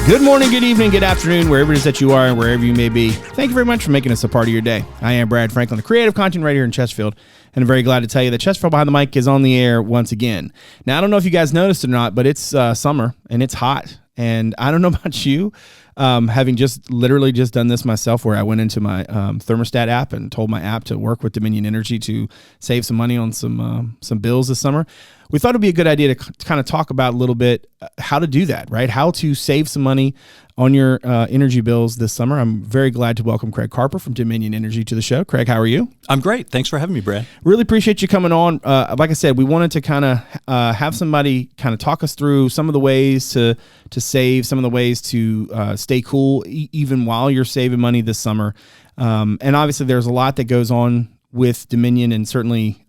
Good morning, good evening, good afternoon, wherever it is that you are and wherever you may be. Thank you very much for making us a part of your day. I am Brad Franklin, the creative content writer here in Chesterfield, and I'm very glad to tell you that Chesterfield Behind the Mic is on the air once again. Now, I don't know if you guys noticed it or not, but it's summer and it's hot. And I don't know about you, having literally just done this myself, where I went into my thermostat app and told my app to work with Dominion Energy to save some money on some bills this summer. We thought it'd be a good idea to kind of talk about a little bit how to do that, right? How to save some money on your energy bills this summer. I'm very glad to welcome Craig Carper from Dominion Energy to the show. Craig, how are you? I'm great. Thanks for having me, Brad. Really appreciate you coming on. Like I said, we wanted to kind of have somebody kind of talk us through some of the ways to save, some of the ways to stay cool even while you're saving money this summer. And obviously there's a lot that goes on with Dominion, and certainly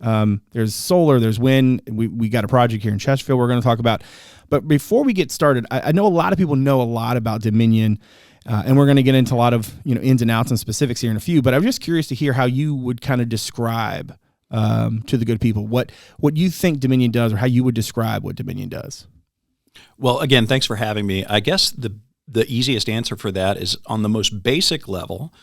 there's solar, there's wind. We got a project here in Chesterfield we're going to talk about. But before we get started, I know a lot of people know a lot about Dominion, and we're going to get into a lot of ins and outs and specifics here in a few. But I'm just curious to hear how you would kind of describe to the good people what you think Dominion does, or how you would describe what Dominion does. Well, again, thanks for having me. I guess the easiest answer for that is, on the most basic level,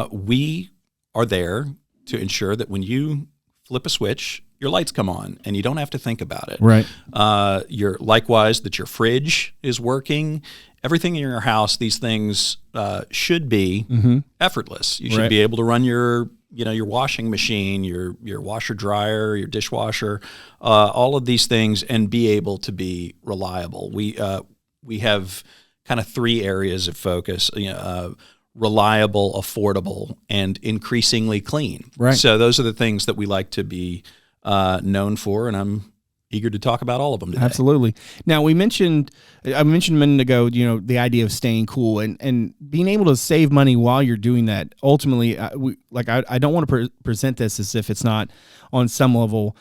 we are there to ensure that when you flip a switch, your lights come on and you don't have to think about it. Right. Likewise, that your fridge is working. Everything in your house, these things should be effortless. You should be able to run your washing machine, your washer dryer, your dishwasher, all of these things, and be able to be reliable. We have kind of three areas of focus. Reliable, affordable, and increasingly clean. Right. So those are the things that we like to be known for, and I'm eager to talk about all of them today. Absolutely. Now, I mentioned a minute ago, the idea of staying cool and being able to save money while you're doing that. Ultimately, I don't want to present this as if it's not on some level,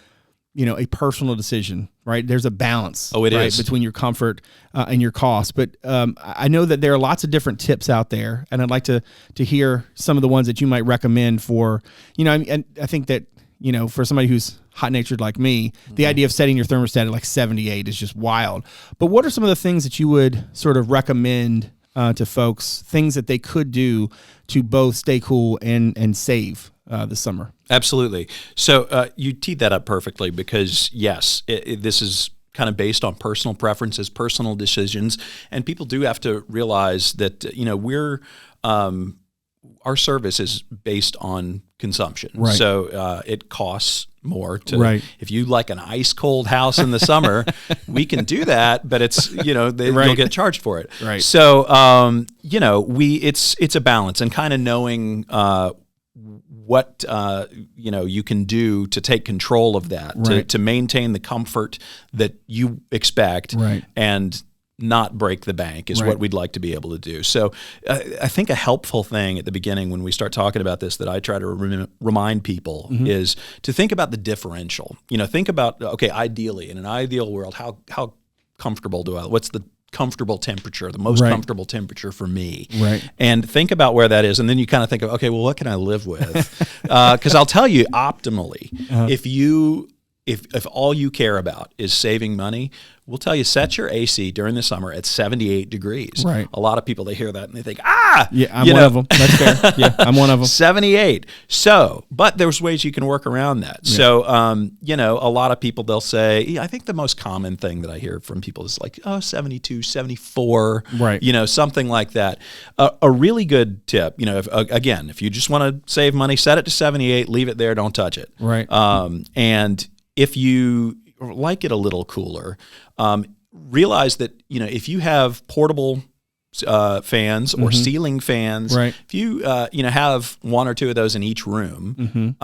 a personal decision, right? There's a balance between your comfort and your cost. But I know that there are lots of different tips out there, and I'd like to hear some of the ones that you might recommend for, and I think that, for somebody who's hot-natured like me, the idea of setting your thermostat at like 78 is just wild. But what are some of the things that you would sort of recommend to folks, things that they could do to both stay cool and save this summer? Absolutely. So you teed that up perfectly, because yes, this is kind of based on personal preferences, personal decisions, and people do have to realize that our service is based on consumption. Right. So it costs more to, if you like an ice cold house in the summer, we can do that, but it's, you'll get charged for it. Right. So, it's a balance, and kind of knowing, what you can do to take control of that, to maintain the comfort that you expect, and not break the bank is what we'd like to be able to do. So I think a helpful thing at the beginning when we start talking about this that I try to remind people is to think about the differential. Think about, ideally, in an ideal world, how comfortable what's the comfortable temperature, the most comfortable temperature for me. Right. And think about where that is. And then you kind of think of, what can I live with? Because I'll tell you, optimally, if all you care about is saving money, we'll tell you, set your AC during the summer at 78 degrees. Right. A lot of people, they hear that and they think, yeah, I'm one of them. That's fair. Yeah, I'm one of them. 78. So, but there's ways you can work around that. Yeah. So, a lot of people, they'll say, I think the most common thing that I hear from people is like, 72, 74, something like that. A really good tip, if you just want to save money, set it to 78, leave it there, don't touch it. Right. And if you like it a little cooler, realize that, if you have portable fans or ceiling fans, if you have one or two of those in each room,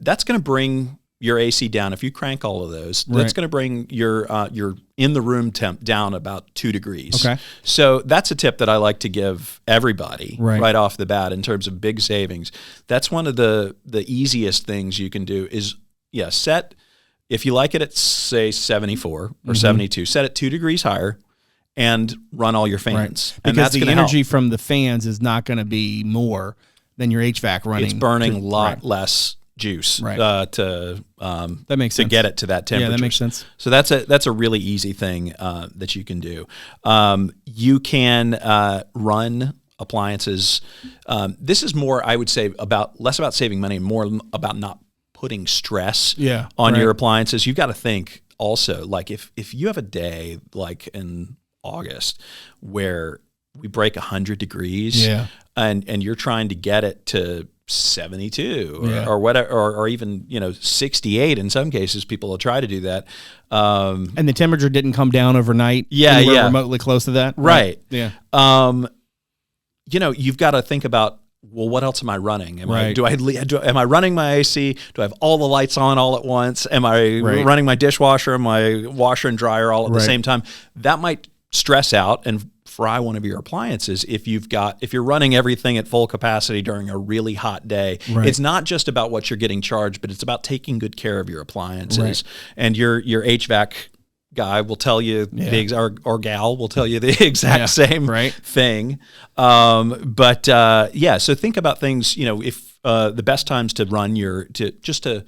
that's going to bring your AC down. If you crank all of those, that's going to bring your in the room temp down about 2 degrees. Okay. So that's a tip that I like to give everybody right off the bat in terms of big savings. That's one of the easiest things you can do is, set, if you like it at, say, 74 or 72, set it 2 degrees higher and run all your fans. And because the energy from the fans is not going to be more than your HVAC running. It's burning a lot less juice that makes sense. to get it to that temperature. Yeah, that makes sense. So that's a really easy thing that you can do. You can run appliances. This is more, I would say, less about saving money, more about not putting stress on your appliances. You've got to think also, like if you have a day like in August where we break 100 degrees and you're trying to get it to 72 or whatever, or even 68 in some cases, people will try to do that. And the temperature didn't come down overnight. Remotely close to that. Right. Yeah. You've got to think about, well, what else am I running? Am I running my AC? Do I have all the lights on all at once? Am I running my dishwasher and my washer and dryer all at the same time? That might stress out and fry one of your appliances if you're running everything at full capacity during a really hot day. It's not just about what you're getting charged, but it's about taking good care of your appliances. And your HVAC guy will tell you or gal will tell you the exact same thing. So think about things, if the best times to run to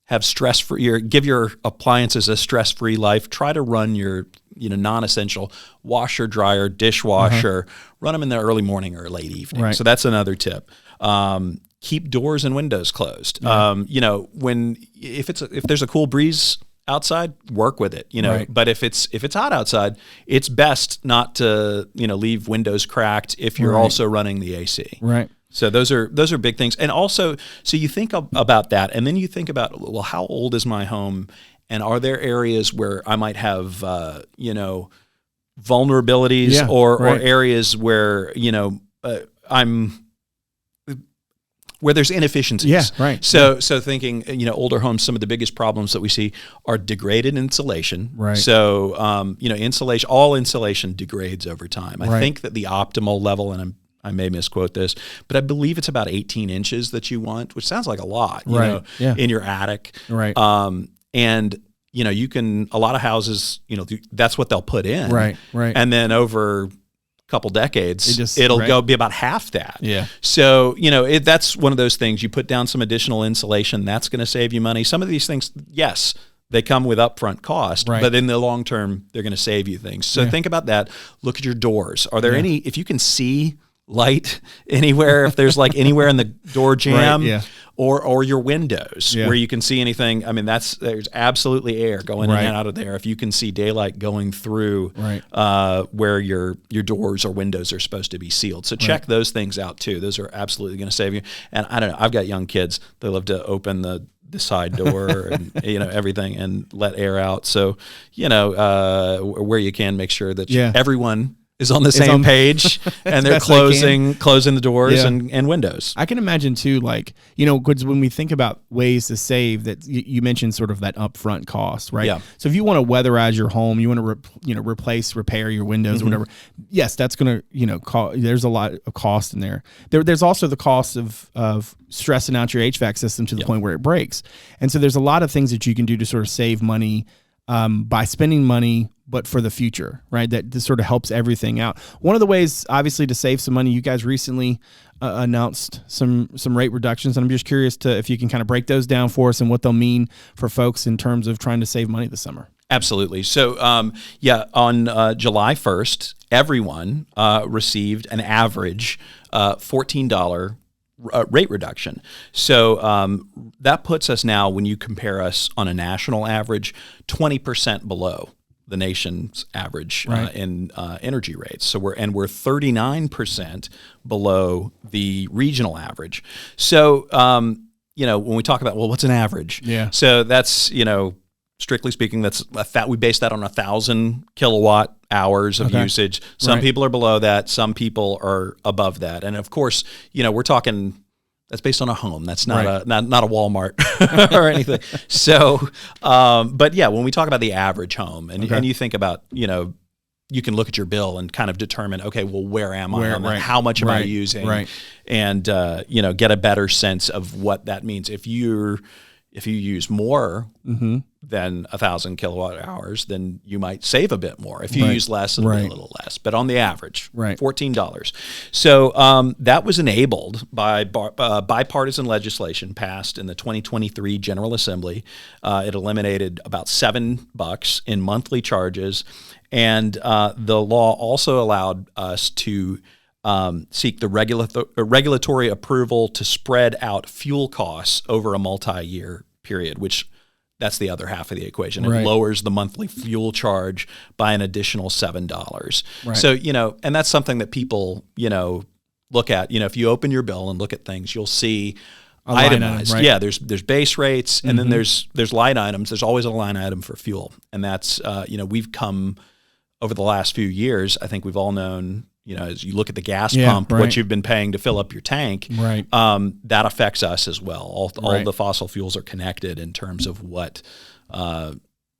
have stress-free, give your appliances a stress-free life. Try to run your non-essential washer, dryer, dishwasher. Run them in the early morning or late evening. So that's another tip. Keep doors and windows closed. If there's a cool breeze outside, work with it. But if it's hot outside, it's best not to leave windows cracked if you're also running the AC. So those are big things. And also, so you think about that, and then you think about, well, how old is my home, and are there areas where I might have vulnerabilities or areas where where there's inefficiencies. So thinking, older homes, some of the biggest problems that we see are degraded insulation. So insulation, all insulation degrades over time. I think that the optimal level, and I may misquote this, but I believe it's about 18 inches that you want, which sounds like a lot, in your attic. And you can, a lot of houses, that's what they'll put in. And then over a couple decades, it'll be about half that. So, that's one of those things. You put down some additional insulation, that's going to save you money. Some of these things, yes, they come with upfront cost, but in the long term, they're going to save you things. So think about that. Look at your doors. Are there any, if you can see light anywhere, if there's like anywhere in the door jamb, or your windows where you can see anything. I mean, there's absolutely air going in and out of there. If you can see daylight going through where your doors or windows are supposed to be sealed. So check those things out too. Those are absolutely going to save you. And I don't know, I've got young kids. They love to open the side door and everything and let air out. So where you can, make sure that everyone is on the same page and they're closing the doors and windows. I can imagine too, because when we think about ways to save, that you mentioned sort of that upfront cost, right? So if you want to weatherize your home, you want to repair your windows or whatever. Yes, that's going to, there's a lot of cost in there. There's also the cost of stressing out your HVAC system to the point where it breaks. And so there's a lot of things that you can do to sort of save money by spending money, but for the future, right? That just sort of helps everything out. One of the ways, obviously, to save some money, you guys recently announced some rate reductions, and I'm just curious if you can kind of break those down for us and what they'll mean for folks in terms of trying to save money this summer. Absolutely. So, on July 1st, everyone received an average $14 rate reduction. So that puts us now, when you compare us on a national average, 20% below the nation's average in energy rates. So we're 39% below the regional average. So when we talk about, well, what's an average? So that's strictly speaking, that's we base that on 1,000 kilowatt hours of usage. Some people are below that. Some people are above that. And of course, we're talking, that's based on a home. That's not a Walmart or anything. So, but yeah, when we talk about the average home, and you think about, you can look at your bill and kind of determine, okay, well, where am I on that? How much am I using? And get a better sense of what that means. If you're if you use more than 1,000 kilowatt hours, then you might save a bit more. If you use less, it'll be a little less. But on the average, $14. So that was enabled by bipartisan legislation passed in the 2023 General Assembly. It eliminated about $7 in monthly charges. And the law also allowed us to seek the regulatory approval to spread out fuel costs over a multi-year period, which that's the other half of the equation. It lowers the monthly fuel charge by an additional $7. So, and that's something that people, look at. If you open your bill and look at things, you'll see itemized. Yeah, there's base rates, and then there's line items. There's always a line item for fuel. And that's, we've come over the last few years, I think we've all known, as you look at the gas pump, what you've been paying to fill up your tank, that affects us as well. All the fossil fuels are connected in terms of what, where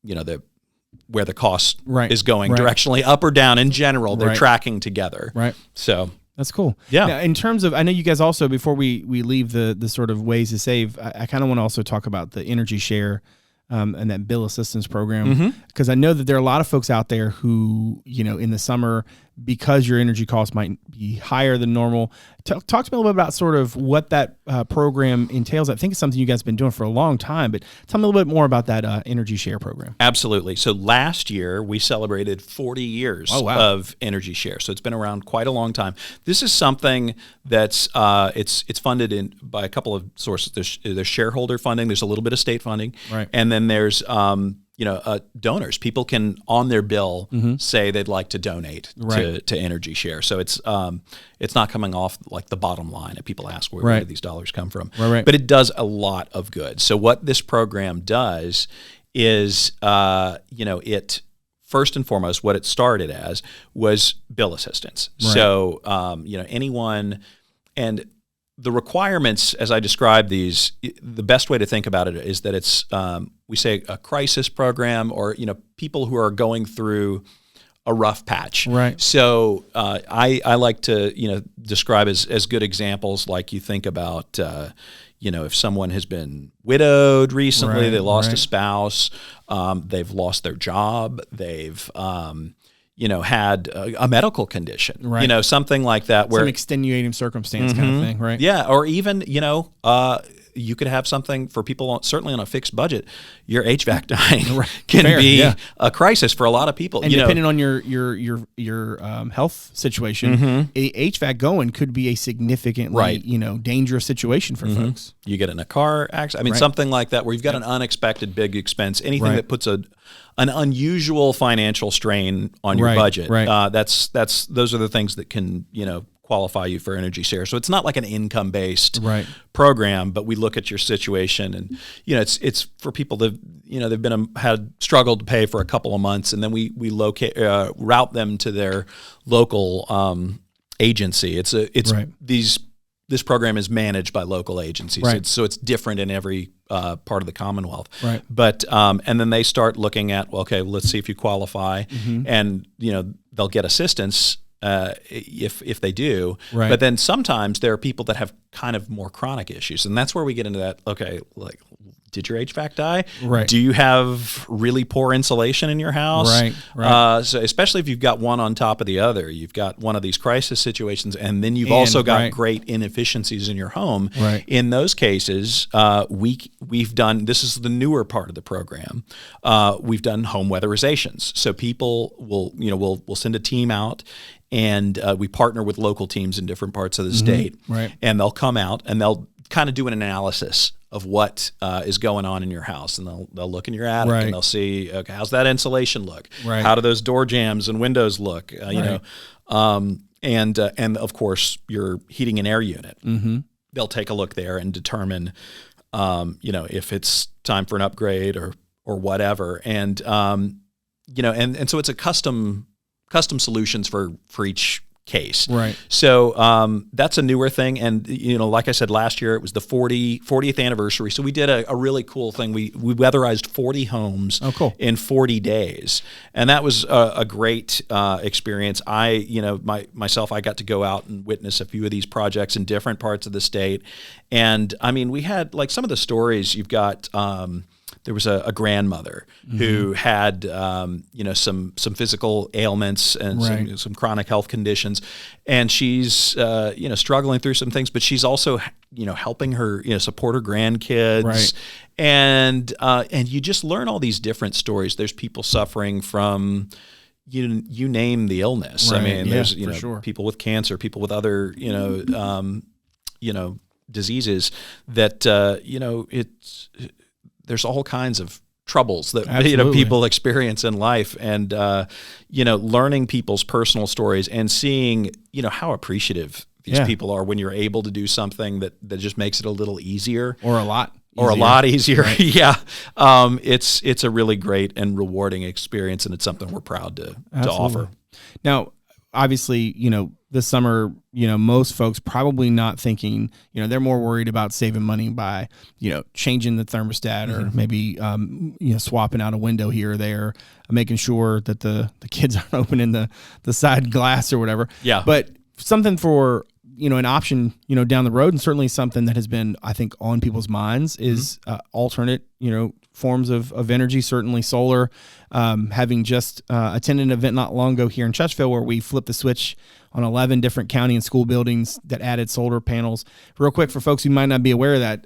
the cost is going directionally up or down. In general, they're tracking together. So that's cool. Yeah. Now, in terms of, I know you guys also, before we leave the sort of ways to save, I kind of want to also talk about the energy share and that bill assistance program, because I know that there are a lot of folks out there who, in the summer, because your energy costs might be higher than normal. Talk to me a little bit about sort of what that program entails. I think it's something you guys have been doing for a long time, but tell me a little bit more about that energy share program. Absolutely. So last year we celebrated 40 years of energy share. So it's been around quite a long time. This is something that's it's funded by a couple of sources. There's shareholder funding. There's a little bit of state funding, and then there's donors. People can on their bill say they'd like to donate to energy share. So it's not coming off like the bottom line. And people ask where do these dollars come from? But it does a lot of good. So what this program does is, it first and foremost, what it started as was bill assistance. So anyone, and the requirements, as I describe these, the best way to think about it is that it's, we say a crisis program, or, people who are going through a rough patch. So I like to, describe as good examples, like you think about, if someone has been widowed recently, they lost a spouse, they've lost their job, they've, had a medical condition, something like that. Where some extenuating circumstance kind of thing, right? Yeah, or even, you could have something for people certainly on a fixed budget. Your HVAC dying can be a crisis for a lot of people. And depending on your health situation, a HVAC going could be a significantly dangerous situation for folks. You get in a car accident. I mean, something like that where you've got an unexpected big expense. Anything that puts an unusual financial strain on your budget. Those are the things that can qualify you for energy share. So it's not like an income-based program, but we look at your situation, and it's for people that they've been had struggled to pay for a couple of months, and then we route them to their local agency. This program is managed by local agencies, so it's different in every part of the Commonwealth. But and then they start looking at, let's see if you qualify, and they'll get assistance. If they do, but then sometimes there are people that have kind of more chronic issues, and that's where we get into that. Did your HVAC die? Do you have really poor insulation in your house? So especially if you've got one on top of the other, you've got one of these crisis situations, and then you've also got great inefficiencies in your home. In those cases, we've done, this is the newer part of the program. We've done home weatherizations. So people will, we'll send a team out, and we partner with local teams in different parts of the state, and they'll come out and they'll kind of do an analysis of what is going on in your house, and they'll look in your attic and they'll see, how's that insulation look? How do those door jambs and windows look? And of course your heating and air unit. They'll take a look there and determine, if it's time for an upgrade or whatever, and and so it's a custom solutions for each case. Right. So that's a newer thing. And, like I said, last year it was the 40th anniversary. So we did a really cool thing. We weatherized 40 homes in 40 days. And that was a great experience. I got to go out and witness a few of these projects in different parts of the state. And I mean, we had like some of the stories you've got, there was a grandmother who had, some physical ailments and some chronic health conditions, and she's, struggling through some things, but she's also, helping her, support her grandkids, and you just learn all these different stories. There's people suffering from, you name the illness. I mean, there's people with cancer, people with other, diseases that there's all kinds of troubles that people experience in life, and learning people's personal stories and seeing how appreciative these people are when you're able to do something that just makes it a little easier or a lot easier. Right. It's a really great and rewarding experience, and it's something we're proud to offer. Now, obviously, this summer, most folks probably not thinking, they're more worried about saving money by, changing the thermostat or maybe, swapping out a window here or there, making sure that the kids aren't opening the side glass or whatever. Yeah. But something for, an option, down the road, and certainly something that has been, I think, on people's minds is alternate, forms of energy, certainly solar. Having just attended an event not long ago here in Chesterfield where we flipped the switch on 11 different county and school buildings that added solar panels. Real quick, for folks who might not be aware of that,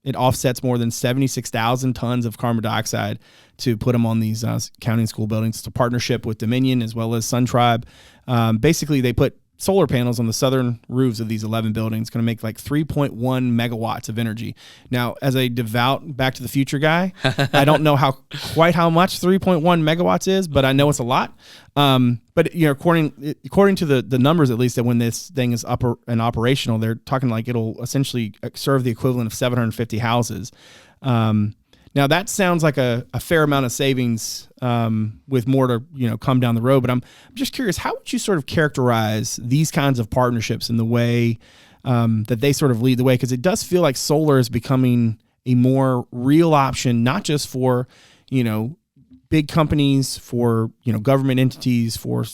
it offsets more than 76,000 tons of carbon dioxide to put them on these county and school buildings. It's a partnership with Dominion as well as Sun Tribe. Basically, they put solar panels on the southern roofs of these 11 buildings, going to make like 3.1 megawatts of energy. Now, as a devout Back to the Future guy, I don't know quite how much 3.1 megawatts is, but I know it's a lot. But according to the numbers, at least, that when this thing is up and operational, they're talking like it'll essentially serve the equivalent of 750 houses. Now that sounds like a fair amount of savings, with more to come down the road. But I'm just curious, how would you sort of characterize these kinds of partnerships in the way that they sort of lead the way? Because it does feel like solar is becoming a more real option, not just for big companies, for government entities, for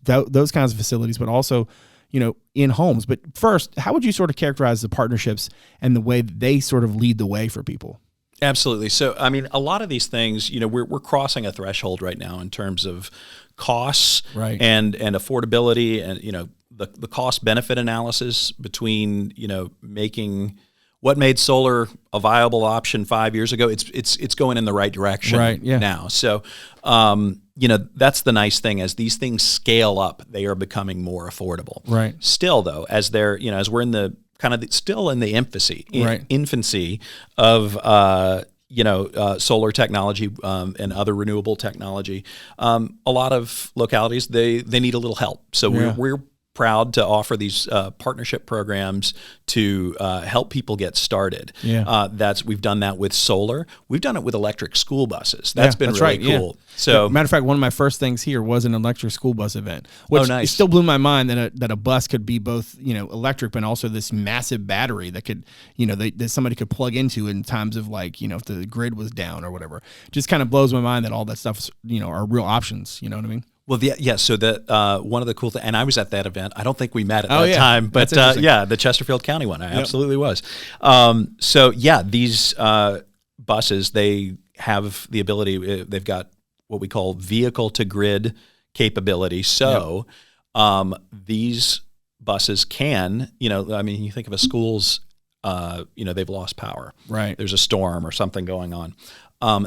those kinds of facilities, but also in homes. But first, how would you sort of characterize the partnerships and the way that they sort of lead the way for people? Absolutely. So, I mean, a lot of these things, we're crossing a threshold right now in terms of costs and affordability, and the cost benefit analysis between making what made solar a viable option 5 years ago. It's going in the right direction now. So, that's the nice thing. As these things scale up, they are becoming more affordable. Right. Still, though, as they're as we're in the still in the infancy of solar technology and other renewable technology, a lot of localities they need a little help. So we're proud to offer these partnership programs to help people get started. We've done that with solar. We've done it with electric school buses. That's been really cool. So, matter of fact, one of my first things here was an electric school bus event, which nice. It still blew my mind that a bus could be both electric, but also this massive battery that could that somebody could plug into in times of if the grid was down or whatever. Just kind of blows my mind that all that stuff are real options. You know what I mean? Well, so that one of the cool things, and I was at that event. I don't think we met at that time, but the Chesterfield County one, I absolutely was. These buses, they have the ability. They've got what we call vehicle to grid capability. So these buses can, you think of a school's, they've lost power. Right. There's a storm or something going on.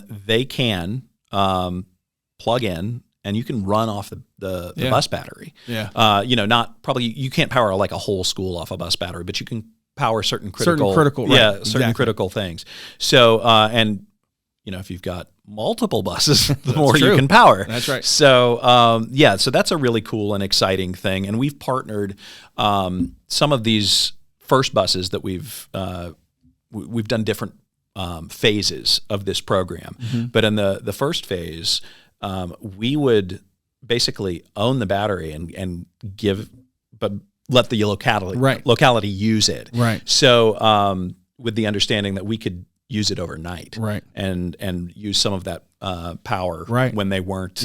They can plug in. And you can run off the bus battery. Not probably you can't power like a whole school off a bus battery, but you can power certain critical critical things. So if you've got multiple buses, the more you can power. That's right. So so that's a really cool and exciting thing. And we've partnered some of these first buses that we've done different phases of this program. But in the first phase, we would basically own the battery and give but let the locality use it. Right. So with the understanding that we could use it overnight, right, and use some of that power right. when they weren't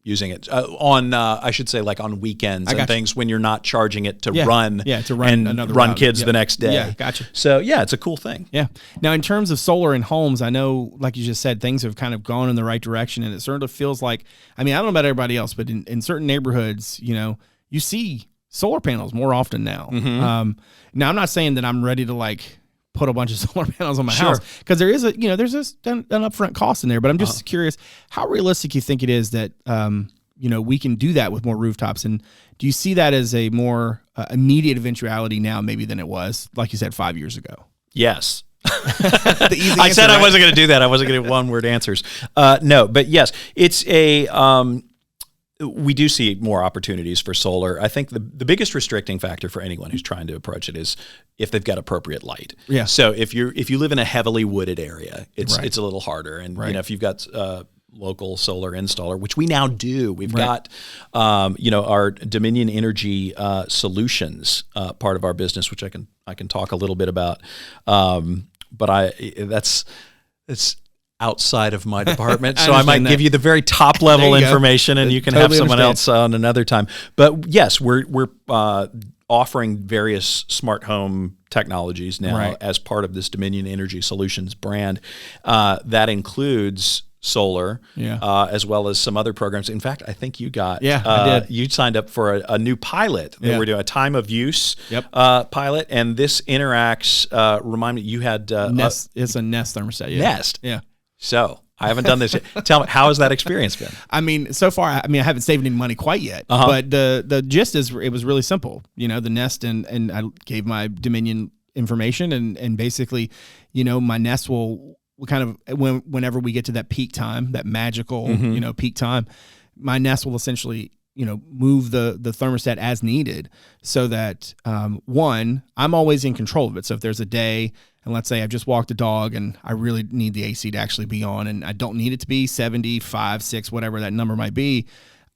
using it on I should say like on weekends and things when you're not charging it to run and another run route. kids the next day. Yeah, gotcha. So it's a cool thing. Yeah. Now in terms of solar in homes, I know, like you just said, things have kind of gone in the right direction, and it sort of feels like, I mean, I don't know about everybody else, but in certain neighborhoods, you see solar panels more often now. Mm-hmm. Now I'm not saying that I'm ready to like put a bunch of solar panels on my house, because there is there's an upfront cost in there, but I'm just curious how realistic you think it is that we can do that with more rooftops, and do you see that as a more immediate eventuality now maybe than it was, like you said, 5 years ago? Yes. The easy I answer, said right? I wasn't going to do that. I wasn't going to one-word answers. No, but yes, it's we do see more opportunities for solar. I think the biggest restricting factor for anyone who's trying to approach it is if they've got appropriate light. Yeah. So if you live in a heavily wooded area, it's a little harder. And if you've got local solar installer, which we now do, we've got our Dominion Energy Solutions part of our business, which I can talk a little bit about. But it's outside of my department, so I might give you the very top level information, and you can have someone else on another time. But yes, we're offering various smart home technologies now as part of this Dominion Energy Solutions brand. That includes solar, as well as some other programs. In fact, I think you got, I did. You signed up for a new pilot that we're doing, a time of use pilot, and this interacts. Remind me, you had Nest. It's a Nest thermostat. Yeah. Nest. Yeah. So I haven't done this yet. Tell me, how has that experience been? I mean, so far, I haven't saved any money quite yet, but the gist is it was really simple. The Nest, and I gave my Dominion information, and basically, my Nest will kind of, whenever we get to that peak time, that magical, peak time, my Nest will essentially, move the thermostat as needed, so that, one, I'm always in control of it. So if there's a day, and let's say I've just walked a dog and I really need the AC to actually be on, and I don't need it to be 75, 6, whatever that number might be,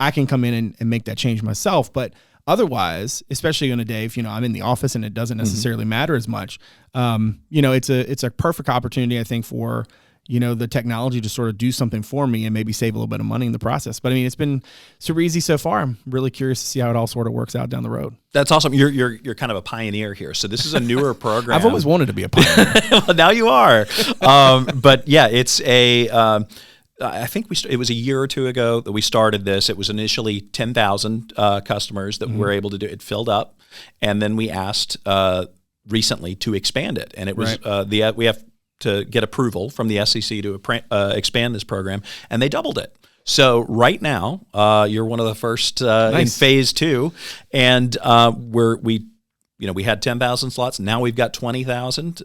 I can come in and make that change myself. But otherwise, especially on a day if I'm in the office and it doesn't necessarily matter as much, it's a perfect opportunity, I think, for the technology to sort of do something for me and maybe save a little bit of money in the process. But I mean, it's been super easy so far. I'm really curious to see how it all sort of works out down the road. That's awesome. You're kind of a pioneer here. So this is a newer program. I've always wanted to be a pioneer. Well, now you are. But yeah, it's I think it was a year or two ago that we started this. It was initially 10,000 customers that were able to do it. It filled up, and then we asked recently to expand it, and it was we have to get approval from the SEC to expand this program, and they doubled it. So right now, you're one of the first in phase 2, and we had 10,000 slots. Now we've got 20,000.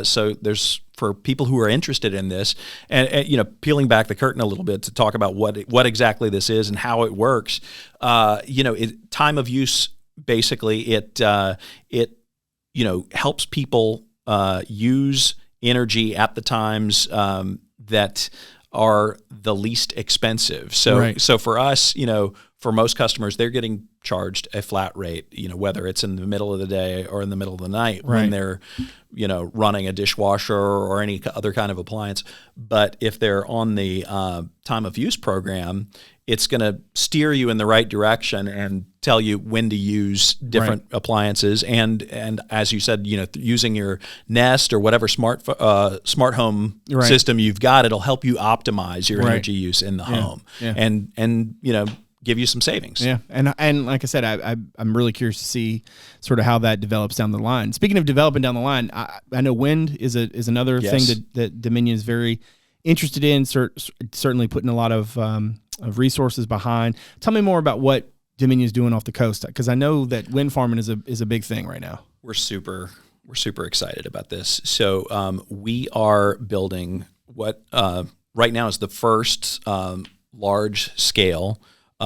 So there's, for people who are interested in this, and peeling back the curtain a little bit to talk about what exactly this is and how it works. Time of use, basically, it helps people use energy at the times that are the least expensive. So for us, for most customers, they're getting charged a flat rate, whether it's in the middle of the day or in the middle of the night when they're, running a dishwasher or any other kind of appliance. But if they're on the time of use program, it's going to steer you in the right direction and tell you when to use different appliances. And as you said, using your Nest or whatever smart home system you've got, it'll help you optimize your energy use in the home and give you some savings. Yeah, and like I said, I'm really curious to see sort of how that develops down the line. Speaking of developing down the line, I know wind is another thing that Dominion is very interested in. Certainly putting a lot of resources behind. Tell me more about what Dominion is doing off the coast, because I know that wind farming is a big thing right now. We're super excited about this. So we are building what right now is the first large scale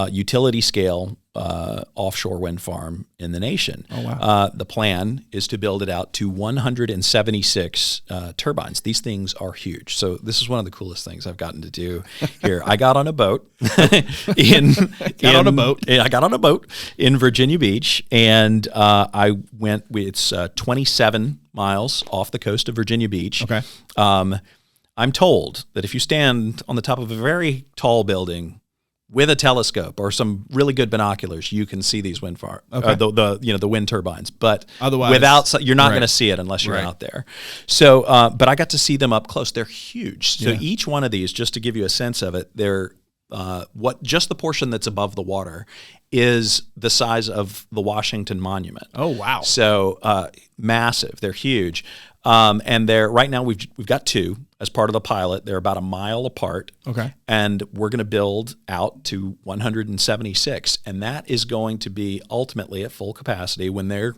utility scale offshore wind farm in the nation. Oh, wow. The plan is to build it out to 176 turbines. These things are huge. So this is one of the coolest things I've gotten to do here. I got on a boat I got on a boat in Virginia Beach, and I went. It's 27 miles off the coast of Virginia Beach. Okay. I'm told that if you stand on the top of a very tall building with a telescope or some really good binoculars, you can see these wind farm, the wind turbines. But otherwise, you're not going to see it unless you're out there. So, but I got to see them up close. They're huge. So each one of these, just to give you a sense of it, they're just the portion that's above the water is the size of the Washington Monument. Oh, wow. So massive. They're huge. And they're right now we've got two as part of the pilot. They're about a mile apart. Okay. And we're going to build out to 176, and that is going to be ultimately at full capacity when they're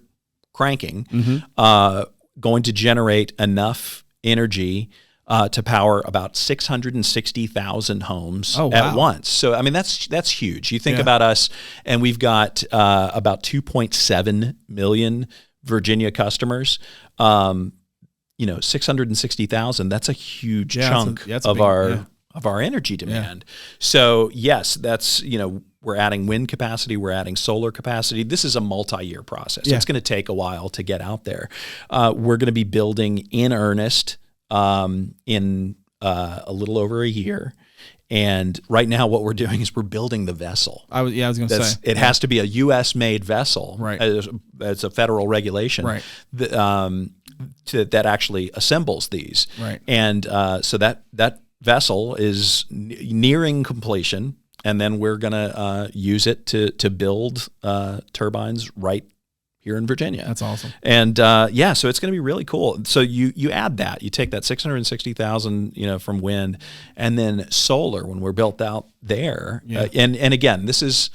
cranking, going to generate enough energy to power about 660,000 homes at once. So I mean that's huge. You think about us, and we've got about 2.7 million Virginia customers. 660,000, that's a huge chunk of our energy demand. So yes, that's, we're adding wind capacity, we're adding solar capacity. This is a multi-year process. It's going to take a while to get out there. We're going to be building in earnest in a little over a year. And right now, what we're doing is we're building the vessel. I was going to say it has to be a U.S.-made vessel. Right, it's a federal regulation. Right, that actually assembles these. Right, and so that vessel is nearing completion, and then we're going to use it to build turbines right here in Virginia. That's awesome. And so it's going to be really cool. So you add that, you take that 660,000, from wind, and then solar when we're built out there. And again, this is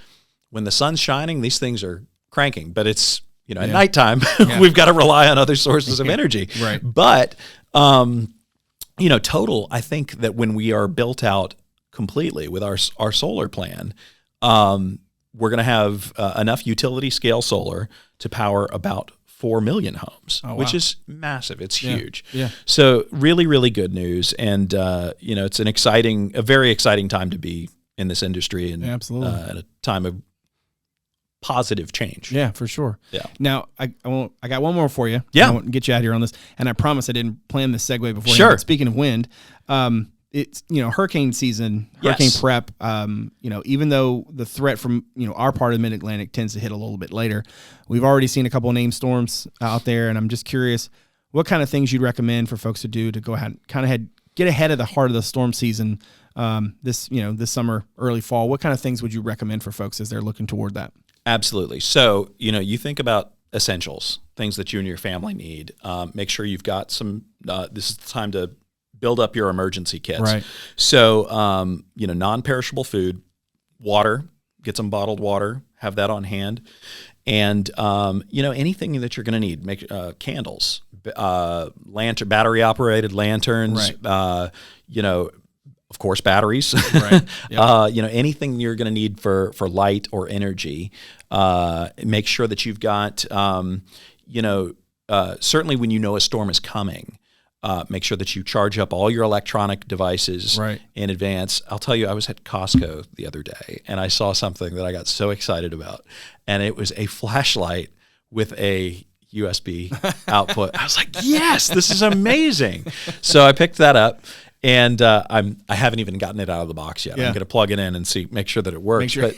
when the sun's shining, these things are cranking, but it's, at nighttime, we've got to rely on other sources of energy. Right. But, total, I think that when we are built out completely with our solar plan, we're going to have enough utility scale solar to power about 4 million homes, which is massive. It's huge. Yeah. So really, really good news. And, it's a very exciting time to be in this industry, and absolutely at a time of positive change. Yeah, for sure. Yeah. Now, I got one more for you. Yeah. I want to get you out here on this. And I promise I didn't plan this segue before. Sure. But speaking of wind, it's, hurricane season, hurricane prep, even though the threat from, our part of the Mid-Atlantic tends to hit a little bit later, we've already seen a couple of named storms out there. And I'm just curious what kind of things you'd recommend for folks to do to go ahead, get ahead of the heart of the storm season this summer, early fall. What kind of things would you recommend for folks as they're looking toward that? Absolutely. So, you think about essentials, things that you and your family need. Make sure you've got some, this is the time to build up your emergency kits. Right. So, non-perishable food, water, get some bottled water, have that on hand. And, anything that you're going to need, make candles, battery operated lanterns, right. Of course, batteries, right. Yep. Anything you're going to need for light or energy. Make sure that you've got, certainly when a storm is coming, make sure that you charge up all your electronic devices in advance. I'll tell you, I was at Costco the other day, and I saw something that I got so excited about, and it was a flashlight with a USB output. I was like, yes, this is amazing. So I picked that up. And I haven't even gotten it out of the box yet. I'm going to plug it in and make sure that it works. Sure.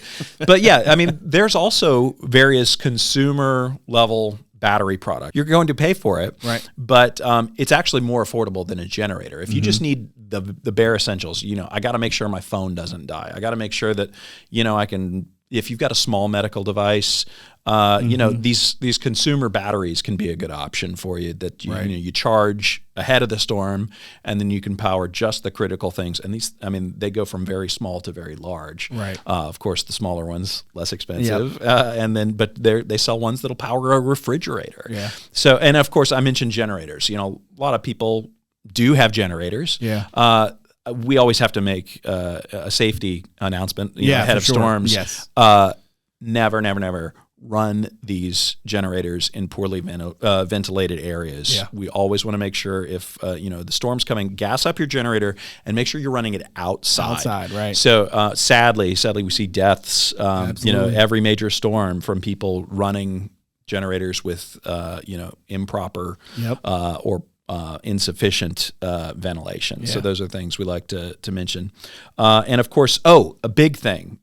But yeah, I mean, there's also various consumer level battery product. You're going to pay for it, right? But it's actually more affordable than a generator. If you just need the bare essentials, I got to make sure my phone doesn't die. I got to make sure that I can. If you've got a small medical device, these consumer batteries can be a good option for you. That you charge ahead of the storm, and then you can power just the critical things. And these, they go from very small to very large. Right. Of course, the smaller ones less expensive, but they sell ones that'll power a refrigerator. Yeah. So, and of course, I mentioned generators. A lot of people do have generators. Yeah. We always have to make a safety announcement ahead of storms. Yes. never run these generators in poorly ventilated areas. Yeah. We always want to make sure if the storm's coming, gas up your generator and make sure you're running it outside. Outside, right. So sadly we see deaths every major storm from people running generators with improper or insufficient ventilation. Yeah. So those are things we like to mention. And of course, a big thing,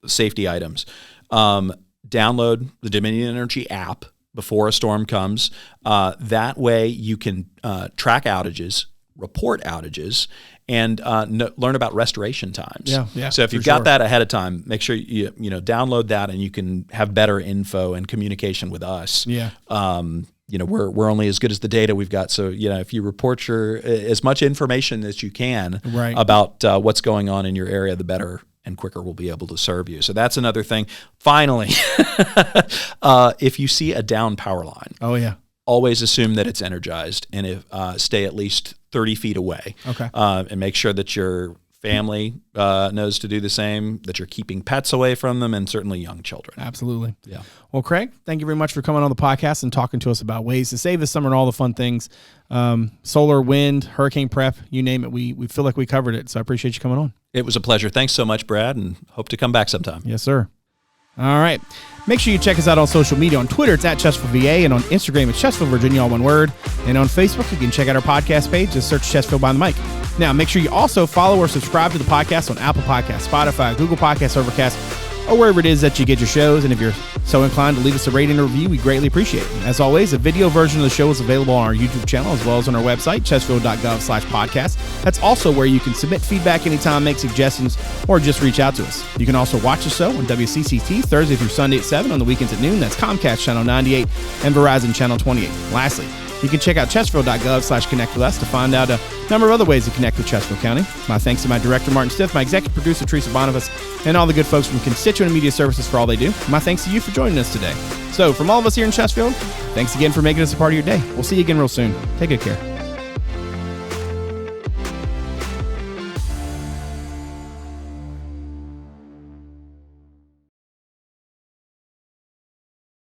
safety items. Download the Dominion Energy app before a storm comes. That way you can track outages, report outages, and learn about restoration times. Yeah, so if you've got that ahead of time, make sure you download that, and you can have better info and communication with us. Yeah. We're only as good as the data we've got. So if you report as much information as you can about what's going on in your area, the better and quicker we'll be able to serve you. So that's another thing. Finally, if you see a down power line, always assume that it's energized, and stay at least 30 feet away. Okay. And make sure that your family knows to do the same, that you're keeping pets away from them, and certainly young children. Absolutely. Yeah. Well, Craig, thank you very much for coming on the podcast and talking to us about ways to save this summer and all the fun things. Solar, wind, hurricane prep, you name it. We feel like we covered it, so I appreciate you coming on. It was a pleasure. Thanks so much, Brad, and hope to come back sometime. Yes, sir. All right. Make sure you check us out on social media. On Twitter, it's at Chesterfield VA, and on Instagram, it's Chesterfield Virginia, all one word. And on Facebook, you can check out our podcast page. Just search Chesterfield Behind the Mic. Now, make sure you also follow or subscribe to the podcast on Apple Podcasts, Spotify, Google Podcasts, Overcast, or wherever it is that you get your shows. And if you're so inclined to leave us a rating and review, we greatly appreciate it. As always, a video version of the show is available on our YouTube channel as well as on our website, chesterfield.gov/podcast. That's also where you can submit feedback anytime, make suggestions, or just reach out to us. You can also watch the show on WCCT Thursday through Sunday at 7, on the weekends at noon. That's Comcast Channel 98 and Verizon Channel 28. Lastly, you can check out chesterfield.gov/connect with us to find out a number of other ways to connect with Chesterfield County. My thanks to my director, Martin Stith, my executive producer, Teresa, Bonifas, and all the good folks from Constituent Media Services for all they do. My thanks to you for joining us today. So from all of us here in Chesterfield, thanks again for making us a part of your day. We'll see you again real soon. Take good care.